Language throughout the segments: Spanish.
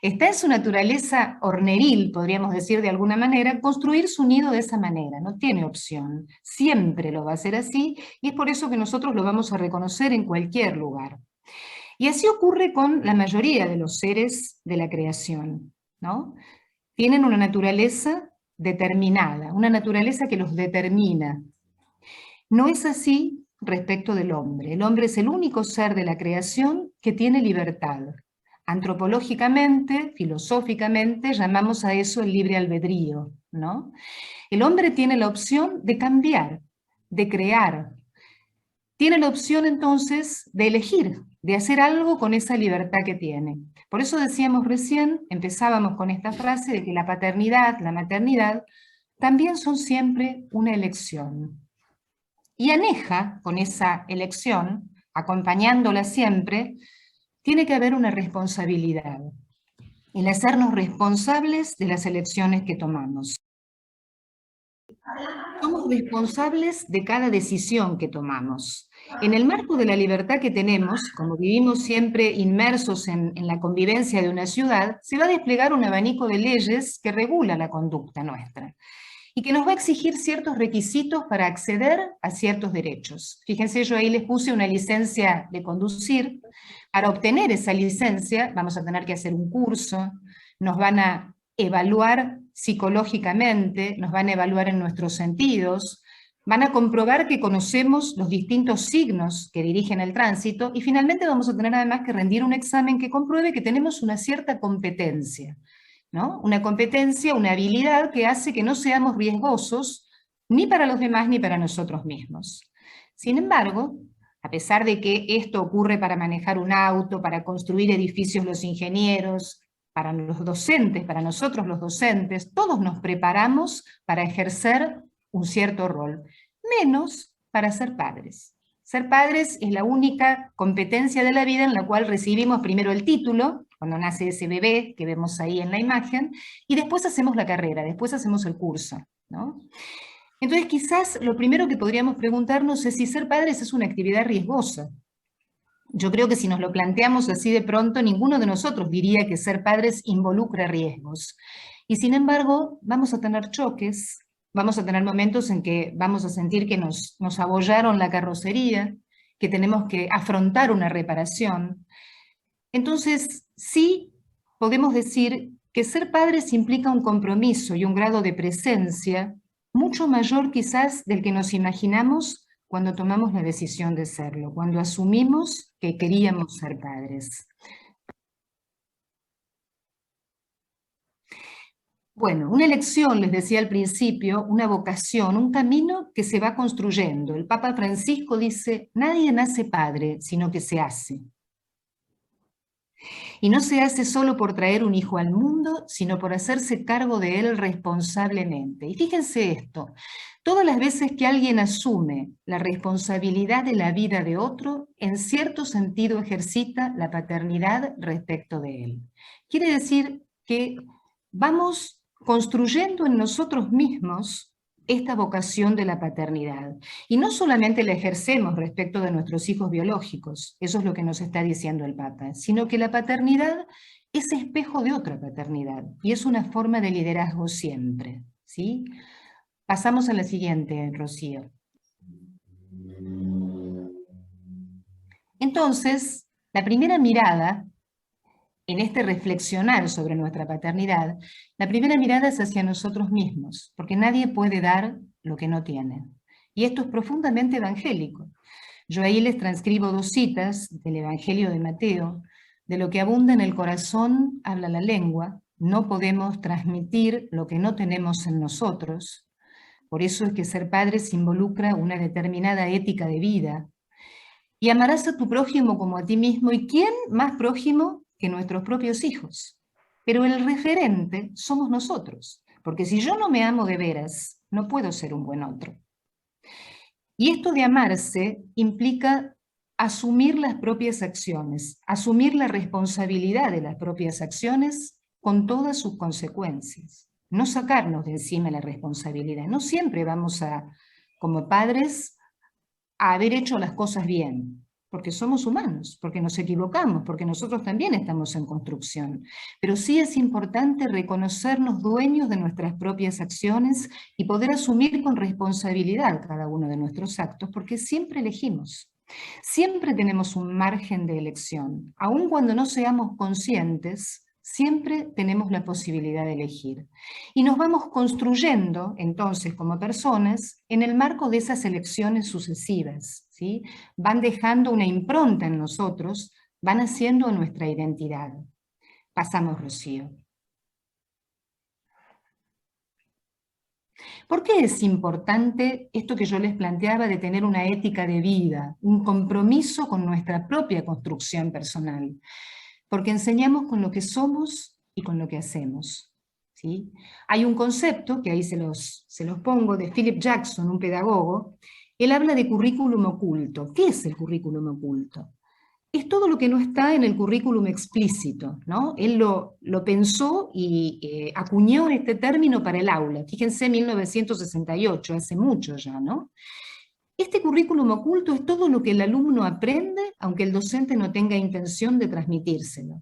Está en su naturaleza horneril, podríamos decir de alguna manera, construir su nido de esa manera, no tiene opción, siempre lo va a hacer así, y es por eso que nosotros lo vamos a reconocer en cualquier lugar. Y así ocurre con la mayoría de los seres de la creación, ¿no? Tienen una naturaleza determinada, una naturaleza que los determina. No es así respecto del hombre. El hombre es el único ser de la creación que tiene libertad. Antropológicamente, filosóficamente, llamamos a eso el libre albedrío, ¿no? El hombre tiene la opción de cambiar, de crear. Tiene la opción entonces de elegir, de hacer algo con esa libertad que tiene. Por eso decíamos recién, empezábamos con esta frase de que la paternidad, la maternidad, también son siempre una elección. Y aneja con esa elección, acompañándola siempre, tiene que haber una responsabilidad, el hacernos responsables de las elecciones que tomamos. Somos responsables de cada decisión que tomamos. En el marco de la libertad que tenemos, como vivimos siempre inmersos en la convivencia de una ciudad, se va a desplegar un abanico de leyes que regula la conducta nuestra y que nos va a exigir ciertos requisitos para acceder a ciertos derechos. Fíjense, yo ahí les puse una licencia de conducir. Para obtener esa licencia vamos a tener que hacer un curso, nos van a evaluar psicológicamente, nos van a evaluar en nuestros sentidos, van a comprobar que conocemos los distintos signos que dirigen el tránsito y finalmente vamos a tener además que rendir un examen que compruebe que tenemos una cierta competencia, ¿no? Una competencia, una habilidad que hace que no seamos riesgosos ni para los demás ni para nosotros mismos. Sin embargo, a pesar de que esto ocurre para manejar un auto, para construir edificios los ingenieros, para los docentes, para nosotros los docentes, todos nos preparamos para ejercer un cierto rol, menos para ser padres. Ser padres es la única competencia de la vida en la cual recibimos primero el título, cuando nace ese bebé que vemos ahí en la imagen, y después hacemos la carrera, después hacemos el curso, ¿no? Entonces quizás lo primero que podríamos preguntarnos es si ser padres es una actividad riesgosa. Yo creo que si nos lo planteamos así de pronto, ninguno de nosotros diría que ser padres involucra riesgos. Y sin embargo, vamos a tener choques, vamos a tener momentos en que vamos a sentir que nos abollaron la carrocería, que tenemos que afrontar una reparación. Entonces, sí podemos decir que ser padres implica un compromiso y un grado de presencia mucho mayor quizás del que nos imaginamos cuando tomamos la decisión de serlo, cuando asumimos que queríamos ser padres. Bueno, una elección, les decía al principio, una vocación, un camino que se va construyendo. El Papa Francisco dice, nadie nace padre, sino que se hace. Y no se hace solo por traer un hijo al mundo, sino por hacerse cargo de él responsablemente. Y fíjense esto, todas las veces que alguien asume la responsabilidad de la vida de otro, en cierto sentido ejercita la paternidad respecto de él. Quiere decir que vamos construyendo en nosotros mismos esta vocación de la paternidad. Y no solamente la ejercemos respecto de nuestros hijos biológicos, eso es lo que nos está diciendo el Papa, sino que la paternidad es espejo de otra paternidad y es una forma de liderazgo siempre, ¿sí? Pasamos a la siguiente, Rocío. Entonces, la primera mirada en este reflexionar sobre nuestra paternidad, la primera mirada es hacia nosotros mismos, porque nadie puede dar lo que no tiene. Y esto es profundamente evangélico. Yo ahí les transcribo dos citas del Evangelio de Mateo: de lo que abunda en el corazón habla la lengua, no podemos transmitir lo que no tenemos en nosotros. Por eso es que ser padres involucra una determinada ética de vida. Y amarás a tu prójimo como a ti mismo. ¿Y quién más prójimo que nuestros propios hijos? Pero el referente somos nosotros, porque si yo no me amo de veras, no puedo ser un buen otro. Y esto de amarse implica asumir las propias acciones, asumir la responsabilidad de las propias acciones con todas sus consecuencias. No sacarnos de encima la responsabilidad. No siempre vamos a, como padres, a haber hecho las cosas bien. porque somos humanos, porque nos equivocamos, porque nosotros también estamos en construcción. Pero sí es importante reconocernos dueños de nuestras propias acciones y poder asumir con responsabilidad cada uno de nuestros actos, porque siempre elegimos. Siempre tenemos un margen de elección. Aun cuando no seamos conscientes, siempre tenemos la posibilidad de elegir. Y nos vamos construyendo, entonces, como personas, en el marco de esas elecciones sucesivas, ¿sí? Van dejando una impronta en nosotros, van haciendo nuestra identidad. Pasamos, Rocío. ¿Por qué es importante esto que yo les planteaba de tener una ética de vida, un compromiso con nuestra propia construcción personal? Porque enseñamos con lo que somos y con lo que hacemos, ¿sí? Hay un concepto, que ahí se los pongo, de Philip Jackson, un pedagogo. Él habla de currículum oculto. ¿Qué es el currículum oculto? Es todo lo que no está en el currículum explícito, ¿no? Él lo pensó y acuñó este término para el aula. Fíjense, 1968, hace mucho ya, ¿no? Este currículum oculto es todo lo que el alumno aprende, aunque el docente no tenga intención de transmitírselo.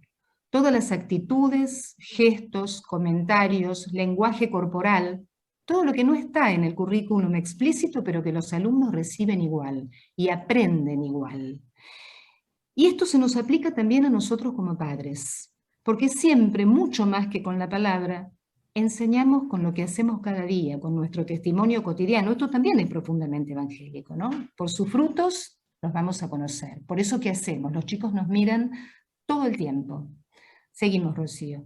Todas las actitudes, gestos, comentarios, lenguaje corporal, todo lo que no está en el currículum explícito, pero que los alumnos reciben igual y aprenden igual. Y esto se nos aplica también a nosotros como padres, porque siempre, mucho más que con la palabra, enseñamos con lo que hacemos cada día, con nuestro testimonio cotidiano. Esto también es profundamente evangélico, ¿no? Por sus frutos los vamos a conocer. Por eso, ¿qué hacemos? Los chicos nos miran todo el tiempo. Seguimos, Rocío.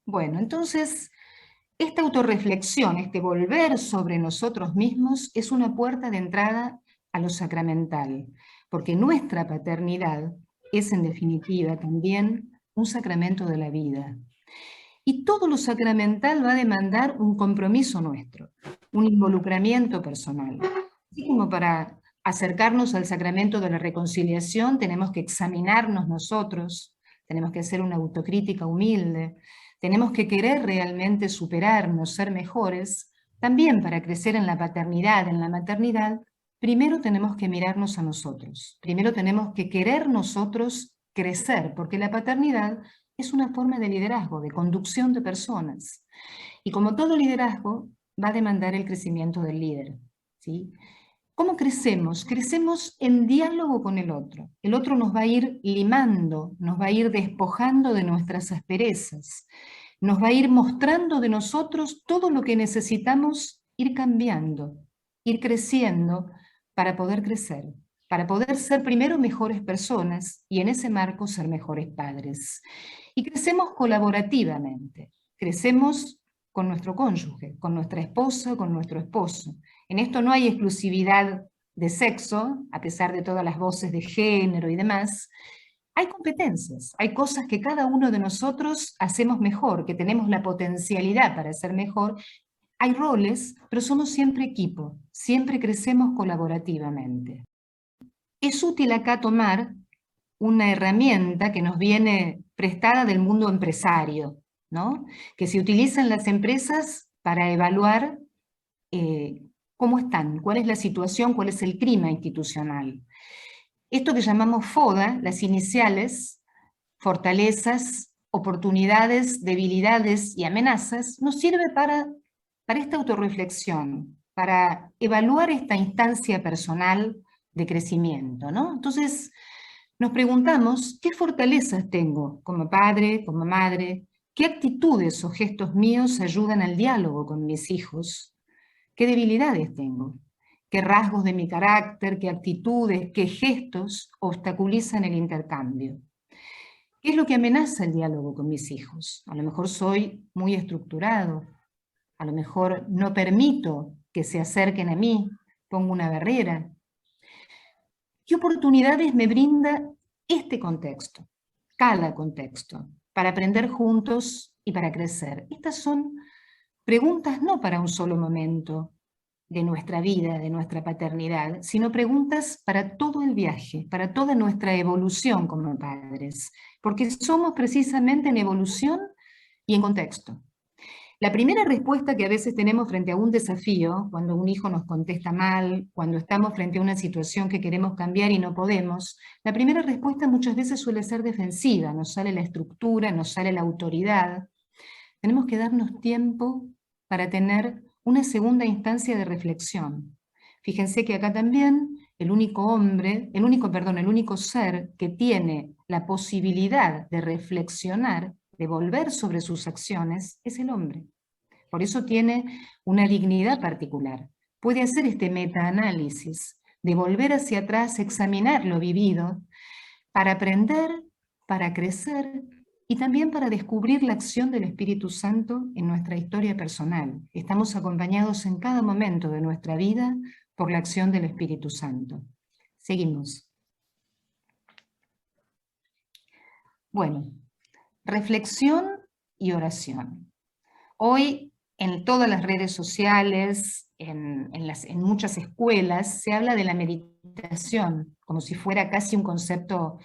Bueno, entonces, esta autorreflexión, este volver sobre nosotros mismos, es una puerta de entrada a lo sacramental, porque nuestra paternidad es en definitiva también un sacramento de la vida. Y todo lo sacramental va a demandar un compromiso nuestro, un involucramiento personal. Así como para acercarnos al sacramento de la reconciliación tenemos que examinarnos nosotros, tenemos que hacer una autocrítica humilde, tenemos que querer realmente superarnos, ser mejores. También para crecer en la paternidad, en la maternidad, primero tenemos que mirarnos a nosotros. Primero tenemos que querer nosotros crecer, porque la paternidad es una forma de liderazgo, de conducción de personas. Y como todo liderazgo, va a demandar el crecimiento del líder, ¿sí? ¿Cómo crecemos? Crecemos en diálogo con el otro. El otro nos va a ir limando, nos va a ir despojando de nuestras asperezas, nos va a ir mostrando de nosotros todo lo que necesitamos ir cambiando, ir creciendo para poder crecer, para poder ser primero mejores personas y en ese marco ser mejores padres. Y crecemos colaborativamente, crecemos con nuestro cónyuge, con nuestra esposa, con nuestro esposo. En esto no hay exclusividad de sexo, a pesar de todas las voces de género y demás. Hay competencias, hay cosas que cada uno de nosotros hacemos mejor, que tenemos la potencialidad para hacer mejor. Hay roles, pero somos siempre equipo, siempre crecemos colaborativamente. Es útil acá tomar una herramienta que nos viene prestada del mundo empresario, ¿no? Que se utiliza en las empresas para evaluar cómo están, cuál es la situación, cuál es el clima institucional. Esto que llamamos FODA, las iniciales, fortalezas, oportunidades, debilidades y amenazas, nos sirve para esta autorreflexión, para evaluar esta instancia personal de crecimiento, ¿no? Entonces, nos preguntamos, ¿qué fortalezas tengo como padre, como madre? ¿Qué actitudes o gestos míos ayudan al diálogo con mis hijos? ¿Qué debilidades tengo? ¿Qué rasgos de mi carácter, qué actitudes, qué gestos obstaculizan el intercambio? ¿Qué es lo que amenaza el diálogo con mis hijos? A lo mejor soy muy estructurado, a lo mejor no permito que se acerquen a mí, pongo una barrera. ¿Qué oportunidades me brinda este contexto, cada contexto, para aprender juntos y para crecer? Estas son preguntas no para un solo momento de nuestra vida, de nuestra paternidad, sino preguntas para todo el viaje, para toda nuestra evolución como padres, porque somos precisamente en evolución y en contexto. La primera respuesta que a veces tenemos frente a un desafío, cuando un hijo nos contesta mal, cuando estamos frente a una situación que queremos cambiar y no podemos, la primera respuesta muchas veces suele ser defensiva, nos sale la estructura, nos sale la autoridad. Tenemos que darnos tiempo para tener una segunda instancia de reflexión. Fíjense que acá también el único ser que tiene la posibilidad de reflexionar, de volver sobre sus acciones, es el hombre. Por eso tiene una dignidad particular. Puede hacer este metaanálisis, de volver hacia atrás, examinar lo vivido, para aprender, para crecer y también para descubrir la acción del Espíritu Santo en nuestra historia personal. Estamos acompañados en cada momento de nuestra vida por la acción del Espíritu Santo. Seguimos. Bueno, reflexión y oración. Hoy en todas las redes sociales, en muchas escuelas, se habla de la meditación, como si fuera casi un concepto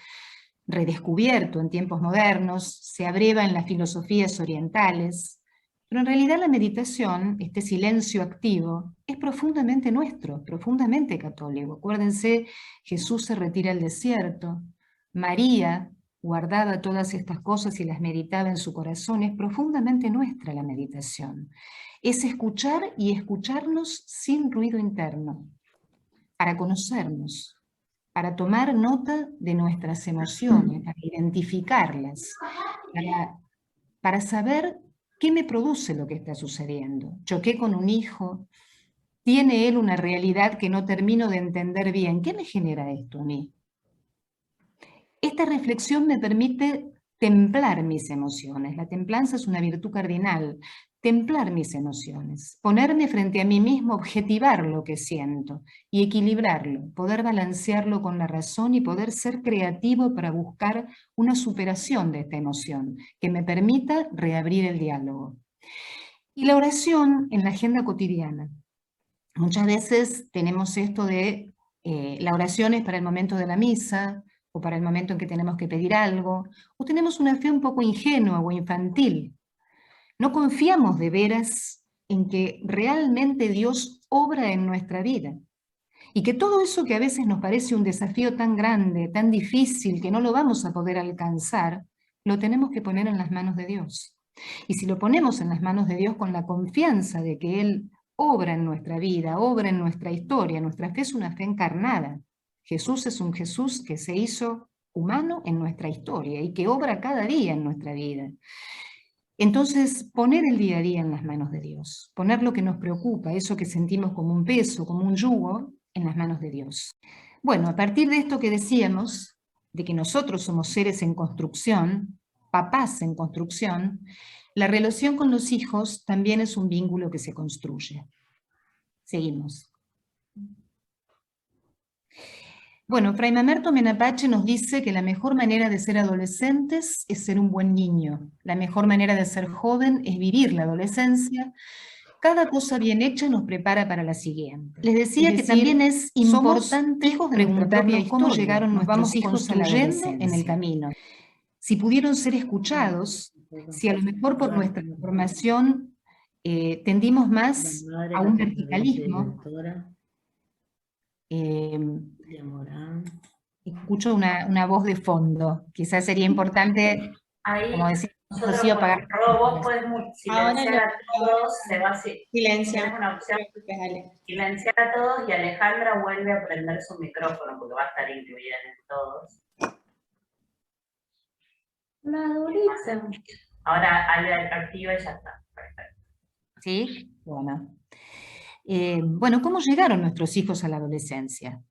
redescubierto en tiempos modernos, se abreva en las filosofías orientales, pero en realidad la meditación, este silencio activo, es profundamente nuestro, profundamente católico. Acuérdense, Jesús se retira al desierto, María guardaba todas estas cosas y las meditaba en su corazón. Es profundamente nuestra la meditación. Es escuchar y escucharnos sin ruido interno, para conocernos, para tomar nota de nuestras emociones, para identificarlas, para saber qué me produce lo que está sucediendo. Choqué con un hijo, tiene él una realidad que no termino de entender bien. ¿Qué me genera esto a mí? Esta reflexión me permite templar mis emociones. La templanza es una virtud cardinal. Templar mis emociones, ponerme frente a mí mismo, objetivar lo que siento y equilibrarlo, poder balancearlo con la razón y poder ser creativo para buscar una superación de esta emoción que me permita reabrir el diálogo. Y la oración en la agenda cotidiana. Muchas veces tenemos esto de la oración es para el momento de la misa, o para el momento en que tenemos que pedir algo, o tenemos una fe un poco ingenua o infantil. No confiamos de veras en que realmente Dios obra en nuestra vida, y que todo eso que a veces nos parece un desafío tan grande, tan difícil, que no lo vamos a poder alcanzar, lo tenemos que poner en las manos de Dios. Y si lo ponemos en las manos de Dios con la confianza de que Él obra en nuestra vida, obra en nuestra historia, nuestra fe es una fe encarnada. Jesús es un Jesús que se hizo humano en nuestra historia y que obra cada día en nuestra vida. Entonces, poner el día a día en las manos de Dios, poner lo que nos preocupa, eso que sentimos como un peso, como un yugo, en las manos de Dios. Bueno, a partir de esto que decíamos, de que nosotros somos seres en construcción, papás en construcción, la relación con los hijos también es un vínculo que se construye. Seguimos. Bueno, Fray Mamerto Menapache nos dice que la mejor manera de ser adolescentes es ser un buen niño. La mejor manera de ser joven es vivir la adolescencia. Cada cosa bien hecha nos prepara para la siguiente. Les decía que también es importante preguntarnos cómo llegaron nuestros hijos construyendo en el camino. Si pudieron ser escuchados, si a lo mejor por nuestra formación tendimos más a un verticalismo. Escucho una voz de fondo. Quizás sería importante, como decía Rocío, apagar. Vos podés silenciar a todos, se va a silenciar una opción, silenciar a todos y Alejandra vuelve a prender su micrófono porque va a estar incluida en todos. La Dulitza. Ahora activa y ya está. Perfecto. ¿Sí? Bueno. Bueno, ¿cómo llegaron nuestros hijos a la adolescencia?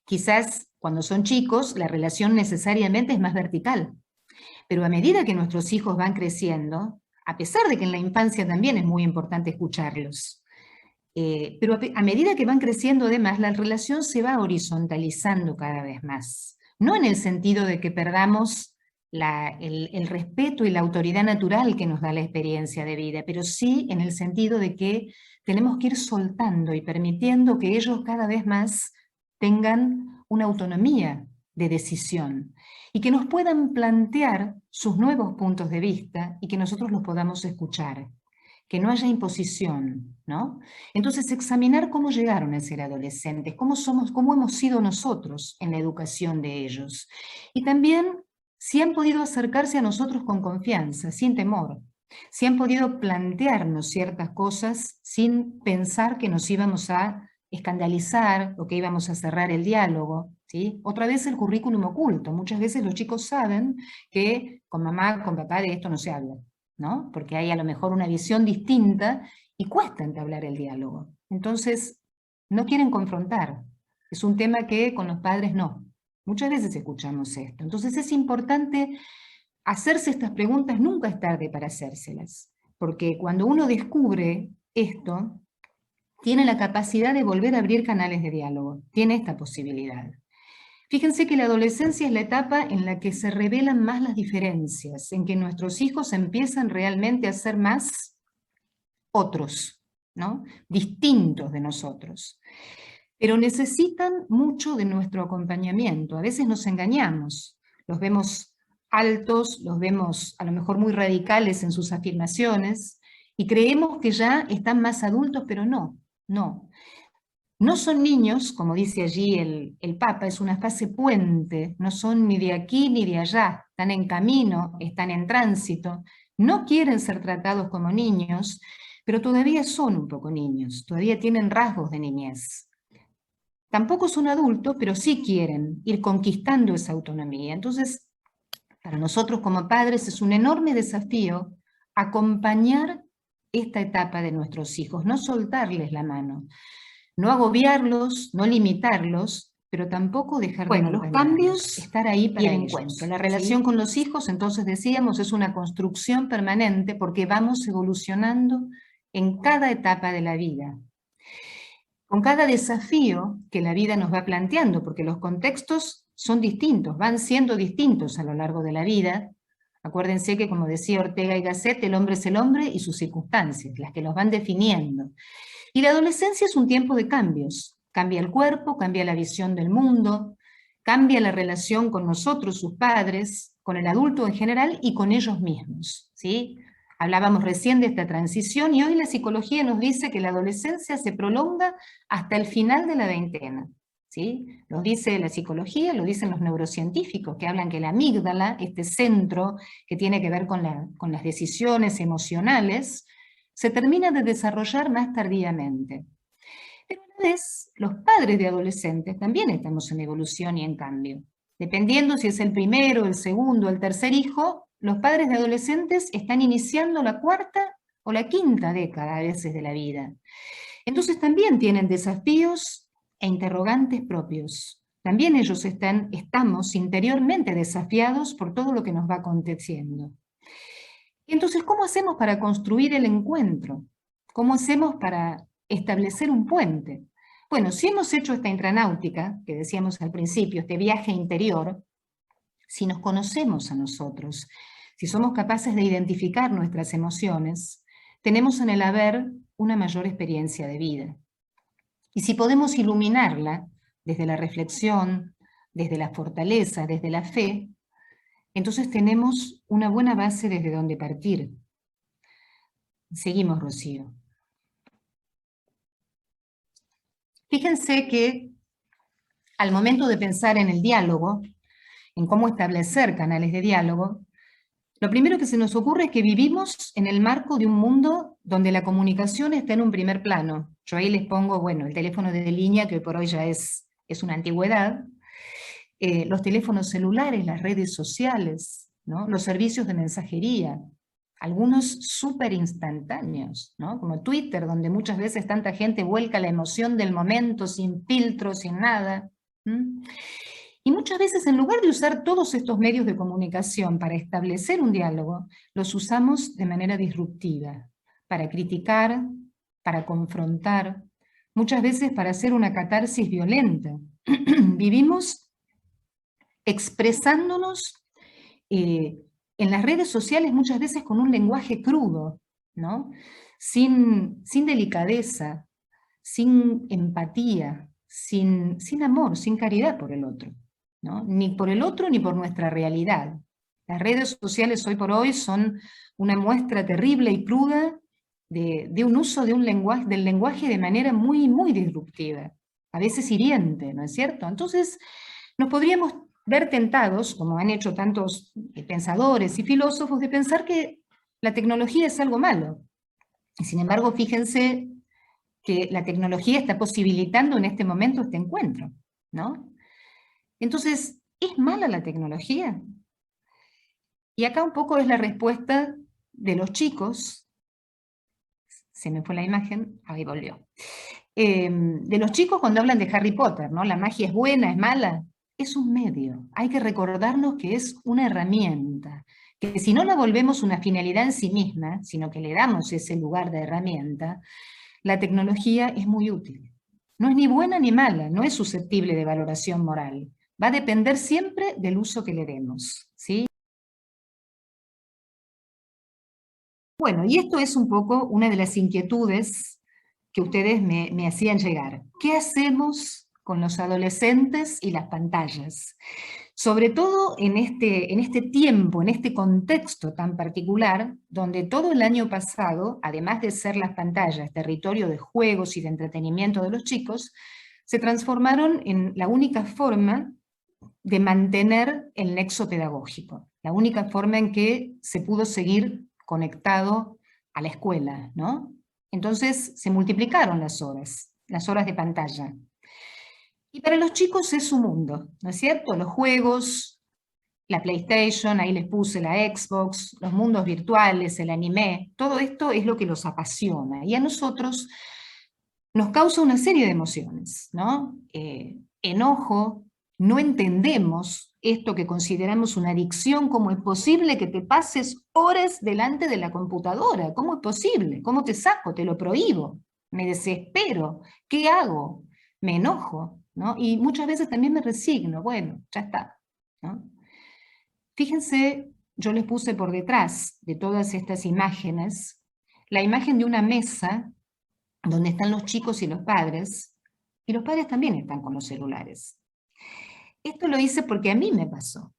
Quizás cuando son chicos la relación necesariamente es más vertical, pero a medida que nuestros hijos van creciendo, a pesar de que en la infancia también es muy importante escucharlos, pero a medida que van creciendo además la relación se va horizontalizando cada vez más, no en el sentido de que perdamos el respeto y la autoridad natural que nos da la experiencia de vida, pero sí en el sentido de que tenemos que ir soltando y permitiendo que ellos cada vez más tengan una autonomía de decisión y que nos puedan plantear sus nuevos puntos de vista y que nosotros los podamos escuchar. que no haya imposición, ¿no? Entonces, examinar cómo llegaron a ser adolescentes, cómo somos, cómo hemos sido nosotros en la educación de ellos. Y también si han podido acercarse a nosotros con confianza, sin temor, si han podido plantearnos ciertas cosas sin pensar que nos íbamos a escandalizar o que íbamos a cerrar el diálogo, ¿sí? Otra vez el currículum oculto. Muchas veces los chicos saben que con mamá, con papá de esto no se habla, ¿no? Porque hay a lo mejor una visión distinta y cuesta entablar el diálogo. Entonces, no quieren confrontar. Es un tema que con los padres no. Muchas veces escuchamos esto. Entonces es importante hacerse estas preguntas, nunca es tarde para hacérselas, porque cuando uno descubre esto, tiene la capacidad de volver a abrir canales de diálogo, tiene esta posibilidad. Fíjense que la adolescencia es la etapa en la que se revelan más las diferencias, en que nuestros hijos empiezan realmente a ser más otros, ¿no? Distintos de nosotros. Pero necesitan mucho de nuestro acompañamiento. A veces nos engañamos, los vemos altos, los vemos a lo mejor muy radicales en sus afirmaciones, y creemos que ya están más adultos, pero no, no. No son niños, como dice allí el Papa, es una fase puente, no son ni de aquí ni de allá, están en camino, están en tránsito, no quieren ser tratados como niños, pero todavía son un poco niños, todavía tienen rasgos de niñez. Tampoco son adultos, pero sí quieren ir conquistando esa autonomía. Entonces, para nosotros como padres es un enorme desafío acompañar esta etapa de nuestros hijos, no soltarles la mano, no agobiarlos, no limitarlos, pero tampoco dejar de los cambios, estar ahí para el encuentro. La relación con los hijos, entonces decíamos, es una construcción permanente porque vamos evolucionando en cada etapa de la vida, con cada desafío que la vida nos va planteando, porque los contextos son distintos, van siendo distintos a lo largo de la vida. Acuérdense que, como decía Ortega y Gasset, el hombre es el hombre y sus circunstancias, las que los van definiendo. Y la adolescencia es un tiempo de cambios. Cambia el cuerpo, cambia la visión del mundo, cambia la relación con nosotros, sus padres, con el adulto en general y con ellos mismos, ¿sí? Hablábamos recién de esta transición y hoy la psicología nos dice que la adolescencia se prolonga hasta el final de la veintena, ¿sí? Lo dice la psicología, lo dicen los neurocientíficos, que hablan que la amígdala, este centro que tiene que ver con las decisiones emocionales, se termina de desarrollar más tardíamente. Pero a la vez, los padres de adolescentes también estamos en evolución y en cambio. Dependiendo si es el primero, el segundo, el tercer hijo, los padres de adolescentes están iniciando la cuarta o la quinta década a veces de la vida. Entonces también tienen desafíos e interrogantes propios. También ellos estamos interiormente desafiados por todo lo que nos va aconteciendo. Entonces, ¿cómo hacemos para construir el encuentro? ¿Cómo hacemos para establecer un puente? Bueno, si hemos hecho esta intranáutica, que decíamos al principio, este viaje interior, si nos conocemos a nosotros, si somos capaces de identificar nuestras emociones, tenemos en el haber una mayor experiencia de vida. Y si podemos iluminarla desde la reflexión, desde la fortaleza, desde la fe, entonces tenemos una buena base desde donde partir. Seguimos, Rocío. Fíjense que al momento de pensar en el diálogo, en cómo establecer canales de diálogo, lo primero que se nos ocurre es que vivimos en el marco de un mundo donde la comunicación está en un primer plano. Yo ahí les pongo, bueno, el teléfono de línea, que hoy por hoy ya es una antigüedad, los teléfonos celulares, las redes sociales, ¿no? Los servicios de mensajería, algunos súper instantáneos, ¿no? Como Twitter, donde muchas veces tanta gente vuelca la emoción del momento, sin filtro, sin nada. Y muchas veces, en lugar de usar todos estos medios de comunicación para establecer un diálogo, los usamos de manera disruptiva, para criticar, para confrontar, muchas veces para hacer una catarsis violenta. Vivimos expresándonos en las redes sociales muchas veces con un lenguaje crudo, ¿no? Sin delicadeza, sin empatía, sin amor, sin caridad por el otro, ¿no? Ni por el otro ni por nuestra realidad. Las redes sociales hoy por hoy son una muestra terrible y cruda de un uso del lenguaje de manera muy, muy disruptiva, a veces hiriente, ¿no es cierto? Entonces, nos podríamos ver tentados, como han hecho tantos pensadores y filósofos, de pensar que la tecnología es algo malo. Y sin embargo, fíjense que la tecnología está posibilitando en este momento este encuentro, ¿no? Entonces, ¿es mala la tecnología? Y acá un poco es la respuesta de los chicos, se me fue la imagen, ahí volvió, de los chicos cuando hablan de Harry Potter, ¿no? La magia es buena, es mala, es un medio, hay que recordarnos que es una herramienta, que si no la volvemos una finalidad en sí misma, sino que le damos ese lugar de herramienta, la tecnología es muy útil. No es ni buena ni mala, no es susceptible de valoración moral, va a depender siempre del uso que le demos, ¿sí? Bueno, y esto es un poco una de las inquietudes que ustedes me hacían llegar. ¿Qué hacemos con los adolescentes y las pantallas? Sobre todo en este tiempo, en este contexto tan particular, donde todo el año pasado, además de ser las pantallas territorio de juegos y de entretenimiento de los chicos, se transformaron en la única forma de mantener el nexo pedagógico, la única forma en que se pudo seguir conectado a la escuela, ¿no? Entonces se multiplicaron las horas de pantalla. Y para los chicos es su mundo, ¿no es cierto? Los juegos, la PlayStation, ahí les puse la Xbox, los mundos virtuales, el anime, todo esto es lo que los apasiona. Y a nosotros nos causa una serie de emociones, ¿no? Enojo, no entendemos esto que consideramos una adicción, ¿cómo es posible que te pases horas delante de la computadora? ¿Cómo es posible? ¿Cómo te saco? Te lo prohíbo. Me desespero. ¿Qué hago? Me enojo, ¿no? Y muchas veces también me resigno. Bueno, ya está, ¿no? Fíjense, yo les puse por detrás de todas estas imágenes la imagen de una mesa donde están los chicos y los padres también están con los celulares. Esto lo hice porque a mí me pasó.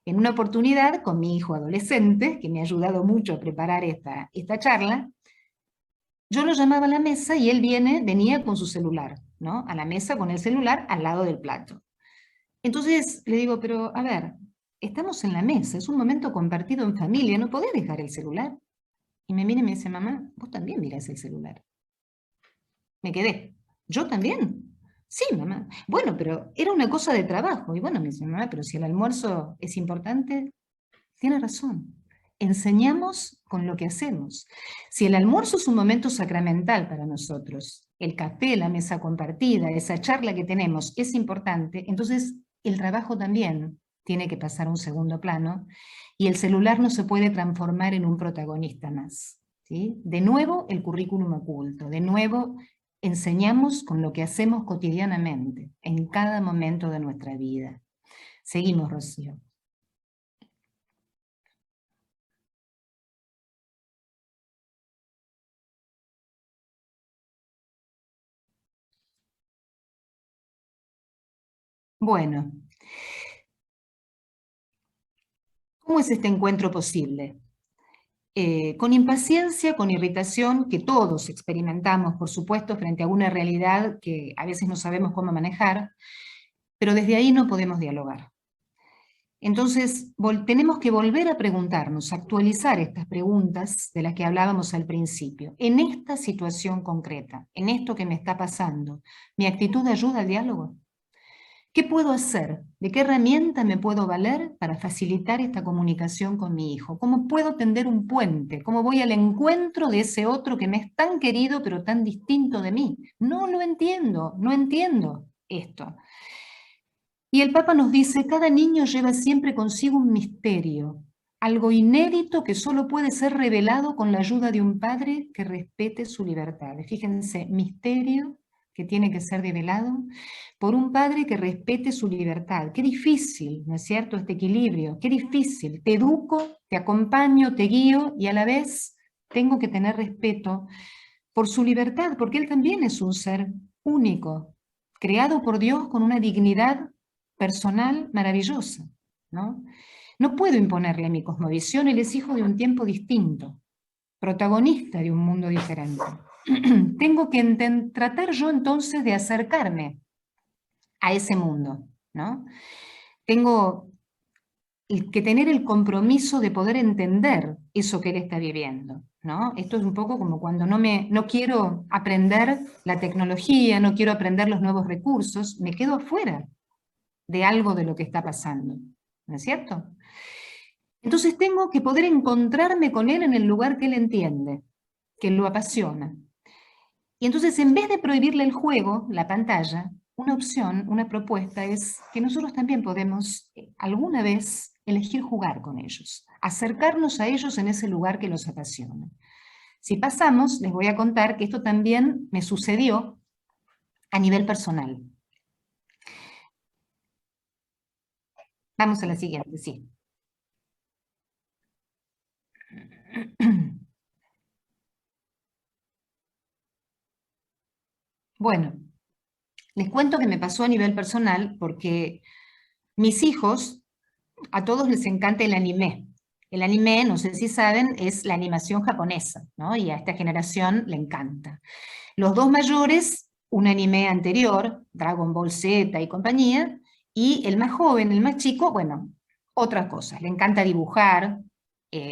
En una oportunidad con mi hijo adolescente, que me ha ayudado mucho a preparar esta charla, yo lo llamaba a la mesa y él venía con su celular, ¿no? A la mesa con el celular al lado del plato. Entonces le digo, pero a ver, estamos en la mesa, es un momento compartido en familia, ¿no podés dejar el celular? Y me mira y me dice, mamá, vos también mirás el celular. Me quedé, ¿yo también? Sí, mamá. Bueno, pero era una cosa de trabajo. Y bueno, me dice, mamá, pero si el almuerzo es importante, tiene razón. Enseñamos con lo que hacemos. Si el almuerzo es un momento sacramental para nosotros, el café, la mesa compartida, esa charla que tenemos es importante, entonces el trabajo también tiene que pasar a un segundo plano y el celular no se puede transformar en un protagonista más, ¿sí? De nuevo el currículum oculto, de nuevo enseñamos con lo que hacemos cotidianamente, en cada momento de nuestra vida. Seguimos, Rocío. Bueno, ¿cómo es este encuentro posible? Con impaciencia, con irritación, que todos experimentamos, por supuesto, frente a una realidad que a veces no sabemos cómo manejar, pero desde ahí no podemos dialogar. Entonces, tenemos que volver a preguntarnos, actualizar estas preguntas de las que hablábamos al principio. En esta situación concreta, en esto que me está pasando, ¿mi actitud ayuda al diálogo? ¿Qué puedo hacer? ¿De qué herramienta me puedo valer para facilitar esta comunicación con mi hijo? ¿Cómo puedo tender un puente? ¿Cómo voy al encuentro de ese otro que me es tan querido pero tan distinto de mí? No lo entiendo, no entiendo esto. Y el Papa nos dice, cada niño lleva siempre consigo un misterio, algo inédito que solo puede ser revelado con la ayuda de un padre que respete su libertad. Fíjense, misterio que tiene que ser revelado por un padre que respete su libertad. Qué difícil, ¿no es cierto?, este equilibrio, qué difícil. Te educo, te acompaño, te guío y a la vez tengo que tener respeto por su libertad, porque él también es un ser único, creado por Dios con una dignidad personal maravillosa, ¿no? No puedo imponerle mi cosmovisión, él es hijo de un tiempo distinto. protagonista de un mundo diferente. Tengo que tratar yo entonces de acercarme a ese mundo, ¿no? Tengo que tener el compromiso de poder entender eso que él está viviendo, ¿no? Esto es un poco como cuando no quiero aprender la tecnología, no quiero aprender los nuevos recursos, me quedo afuera de algo de lo que está pasando, ¿no es cierto? Entonces tengo que poder encontrarme con él en el lugar que él entiende, que lo apasiona. Y entonces, en vez de prohibirle el juego, la pantalla, una opción, una propuesta es que nosotros también podemos alguna vez elegir jugar con ellos, acercarnos a ellos en ese lugar que los apasiona. Si pasamos, les voy a contar que esto también me sucedió a nivel personal. Vamos a la siguiente, sí. Bueno, les cuento que me pasó a nivel personal porque mis hijos, a todos les encanta el anime. El anime, no sé si saben, es la animación japonesa, ¿no? Y a esta generación le encanta. Los dos mayores, un anime anterior, Dragon Ball Z y compañía, y el más joven, el más chico, bueno, otras cosas. Le encanta dibujar.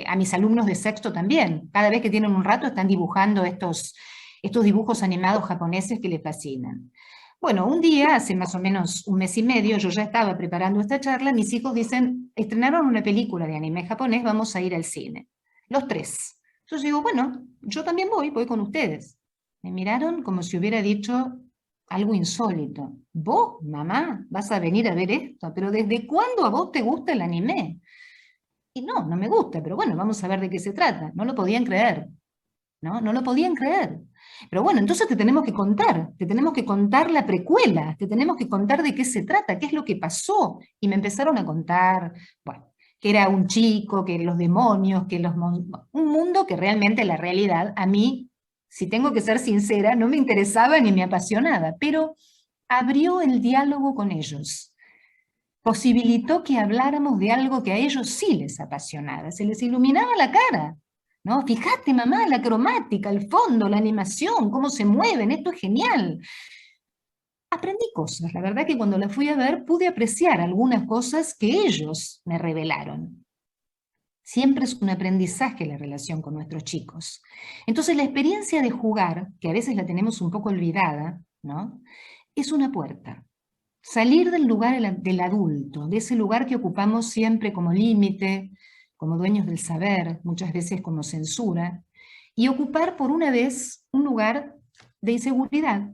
A mis alumnos de sexto también. Cada vez que tienen un rato están dibujando estos dibujos animados japoneses que les fascinan. Bueno, un día, hace más o menos un mes y medio, yo ya estaba preparando esta charla, mis hijos dicen, estrenaron una película de anime japonés, vamos a ir al cine. Los tres. Entonces digo, bueno, yo también voy con ustedes. Me miraron como si hubiera dicho algo insólito. ¿Vos, mamá, vas a venir a ver esto? ¿Pero desde cuándo a vos te gusta el anime? Y no me gusta, pero bueno, vamos a ver de qué se trata. No lo podían creer, ¿no? No lo podían creer. Pero bueno, entonces te tenemos que contar la precuela, te tenemos que contar de qué se trata, qué es lo que pasó. Y me empezaron a contar, bueno, que era un chico, que los demonios, un mundo que realmente la realidad a mí, si tengo que ser sincera, no me interesaba ni me apasionaba, pero abrió el diálogo con ellos. Posibilitó que habláramos de algo que a ellos sí les apasionaba, se les iluminaba la cara, ¿no? Fíjate, mamá, la cromática, el fondo, la animación, cómo se mueven, esto es genial. Aprendí cosas, la verdad que cuando la fui a ver pude apreciar algunas cosas que ellos me revelaron. Siempre es un aprendizaje la relación con nuestros chicos. Entonces la experiencia de jugar, que a veces la tenemos un poco olvidada, ¿no? Es una puerta. Salir del lugar del adulto, de ese lugar que ocupamos siempre como límite, como dueños del saber, muchas veces como censura, y ocupar por una vez un lugar de inseguridad,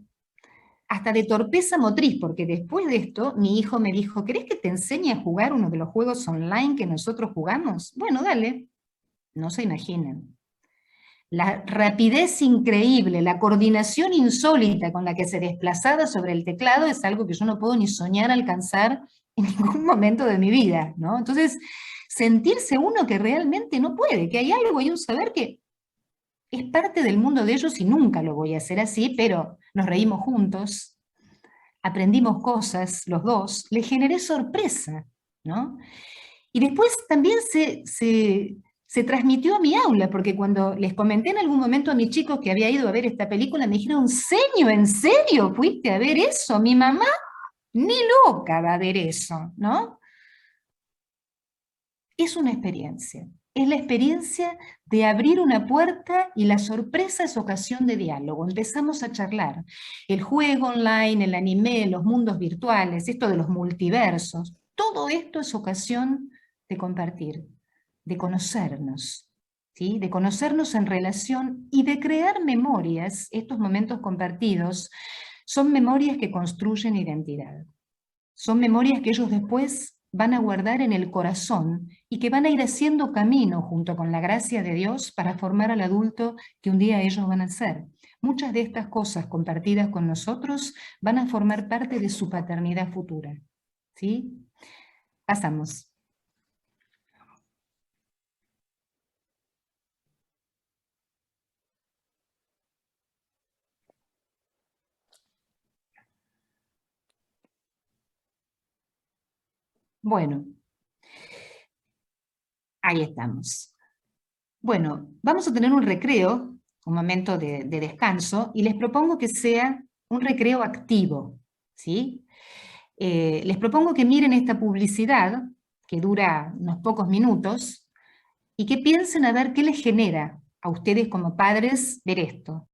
hasta de torpeza motriz, porque después de esto mi hijo me dijo, ¿querés que te enseñe a jugar uno de los juegos online que nosotros jugamos? Bueno, dale, no se imaginan. La rapidez increíble, la coordinación insólita con la que se desplazaba sobre el teclado es algo que yo no puedo ni soñar alcanzar en ningún momento de mi vida, ¿no? Entonces, sentirse uno que realmente no puede, que hay algo y un saber que es parte del mundo de ellos y nunca lo voy a hacer así, pero nos reímos juntos, aprendimos cosas los dos, le generé sorpresa, ¿no? Y después también se transmitió a mi aula, porque cuando les comenté en algún momento a mis chicos que había ido a ver esta película, me dijeron, ¿seño, en serio fuiste a ver eso? Mi mamá ni loca va a ver eso, ¿no? Es una experiencia. Es la experiencia de abrir una puerta y la sorpresa es ocasión de diálogo. Empezamos a charlar. El juego online, el anime, los mundos virtuales, esto de los multiversos, todo esto es ocasión de compartir, de conocernos, ¿sí? De conocernos en relación y de crear memorias. Estos momentos compartidos son memorias que construyen identidad. Son memorias que ellos después van a guardar en el corazón y que van a ir haciendo camino junto con la gracia de Dios para formar al adulto que un día ellos van a ser. Muchas de estas cosas compartidas con nosotros van a formar parte de su paternidad futura. ¿Sí? Pasamos. Bueno, ahí estamos. Bueno, vamos a tener un recreo, un momento de descanso, y les propongo que sea un recreo activo, ¿sí? Les propongo que miren esta publicidad, que dura unos pocos minutos, y que piensen a ver qué les genera a ustedes como padres ver esto.